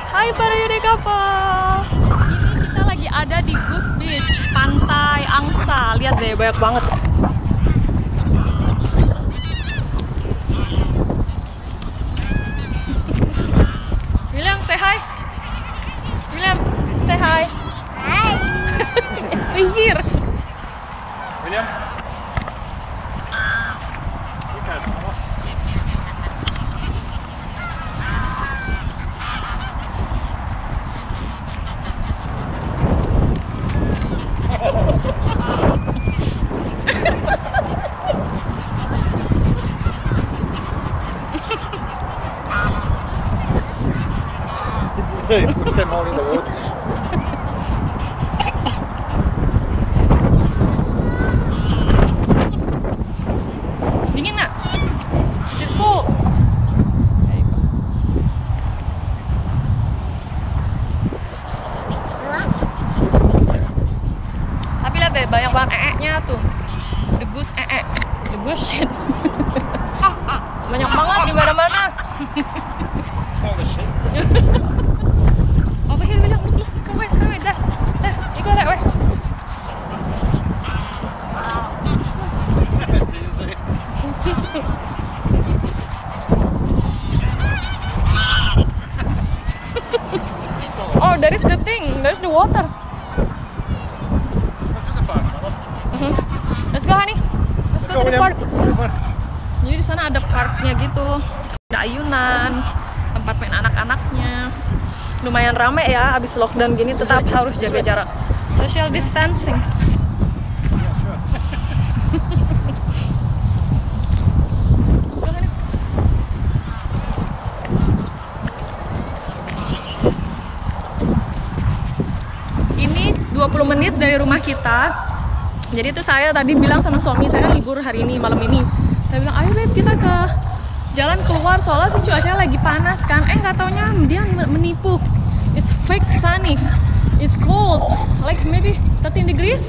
Hai para Yude couple. Ini kita lagi ada di Goose Beach, Pantai Angsa. Lihat deh, banyak banget. William, say hi. William, say hi. Hi. Sihir. William? Bukan. He puts them all in the water. Dingin nggak? Is it cool? Tapi lihat deh, banyak banget ee-nya tuh. The goose ee. The goose shit. Banyak banget di mana-mana. Oh, the shit. Over here, William. Look, come wait, dah. You go that way. Seriously? Oh, there is the thing. There's the water. Let's go, honey. Let's go to the park. Jadi di sana ada parknya gitu, ada ayunan, tempat main anak-anaknya. Lumayan rame ya, abis lockdown gini tetap harus jaga jarak, social distancing. Let's go, honey. Ini 20 menit dari rumah kita. Jadi itu saya tadi bilang sama suami saya libur hari ini, malam ini. Saya bilang, ayo babe kita ke jalan keluar soalnya sih cuacanya lagi panas kan. Nggak taunya dia menipu. It's fake sunny. It's cold. Like maybe 13 degrees.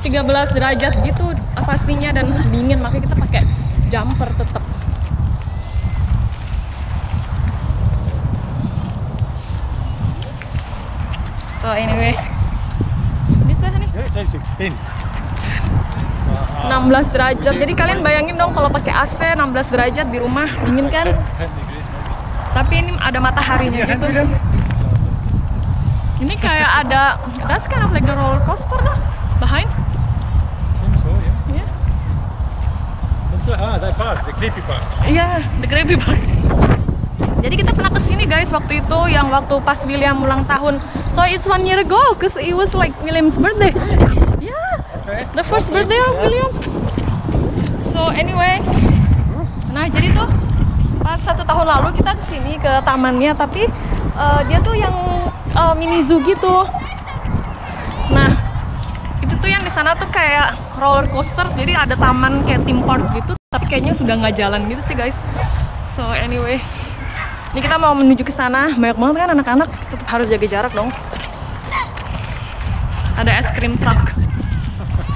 13 derajat gitu pastinya dan dingin, makanya kita pakai jumper tetap. So anyway, this is honey. Yeah, it's 16. 16 derajat. Jadi kalian bayangin dong kalau pakai AC 16 derajat di rumah, dingin kan? 10 degrees maybe. Tapi ini ada mataharinya gitu. Ini kayak ada, that's kind of like the roller coaster dah, behind. I think so, yeah. Yeah. That part, the creepy part. Iya, the Gravy Park. Jadi kita pernah kesini guys waktu itu, yang waktu pas William ulang tahun. So it's 1 year ago, cause it was like William's birthday. Yeah, Okay. the first birthday of William. So anyway, nah jadi tuh pas 1 tahun lalu kita kesini ke tamannya, tapi dia tuh yang mini zoo gitu. Nah itu tuh yang di sana tuh kayak roller coaster, jadi ada taman kayak theme park gitu, tapi kayaknya sudah nggak jalan gitu sih guys. So anyway, ini kita mau menuju ke sana. Banyak banget kan anak-anak, tetap harus jaga jarak dong. Ada es krim truck.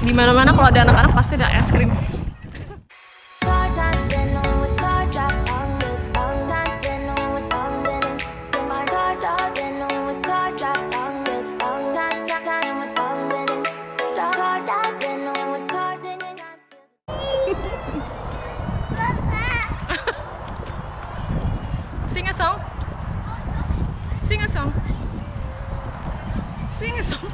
Di mana-mana kalau ada anak-anak pasti ada es krim. Sing a song. Sing a song. Sing a song.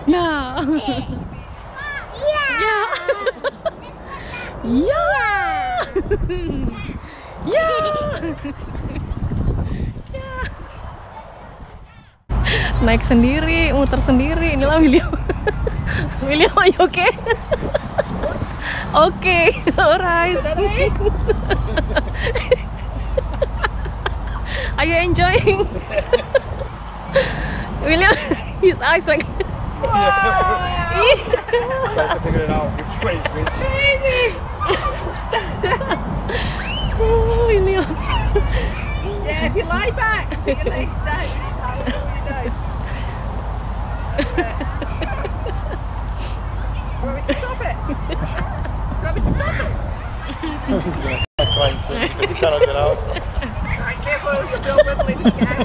Yeah. Yeah. Yeah. Naik sendiri, muter sendiri. Inilah William. William, are you okay? Okay, alright. Are you enjoying? William, his eyes like. Trying to figure it out which way is which. Crazy. Oh, William. Yeah, if you lie back, your legs down. It's absolutely nice. want me to stop it? Do you want me to stop it? He's going to try and see if he cannot get out. Right, careful, you'll be wibbling again.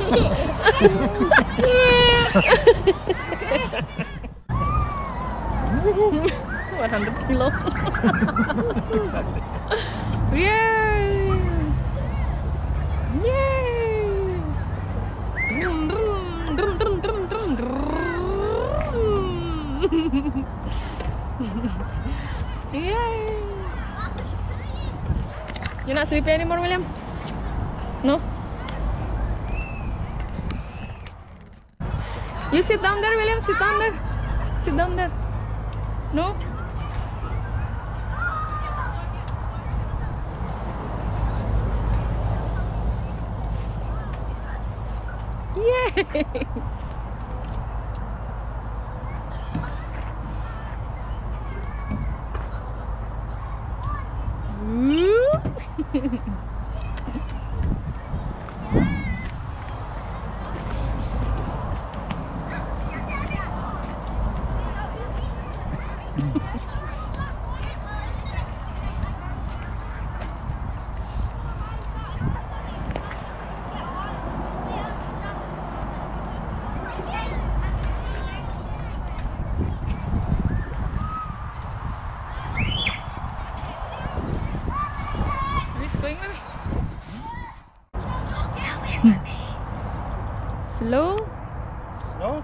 100 kilo. Yay! Yay! Drum, drum, drum, drum, drum, drum, drum. Yay! You're not sleepy anymore, William? No? You sit down there, William. Sit down there. Sit down there. No? Yay! Slow. No?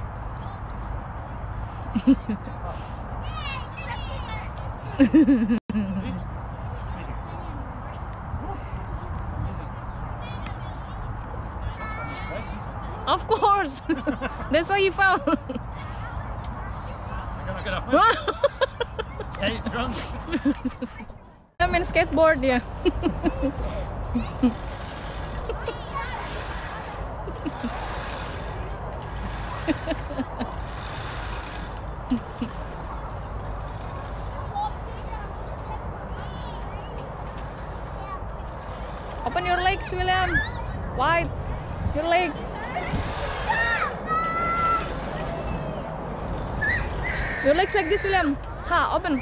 Of course. That's why you fell. You're gonna get up. Hey, drunk. I'm in skateboard, yeah. Open your legs, William. Wide. Your legs. Your legs like this, William. Ha, open.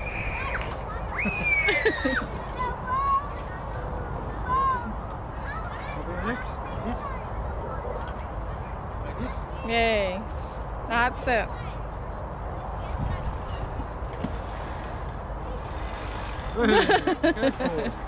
Open your legs. This. Like this. Yes. That's it. Careful.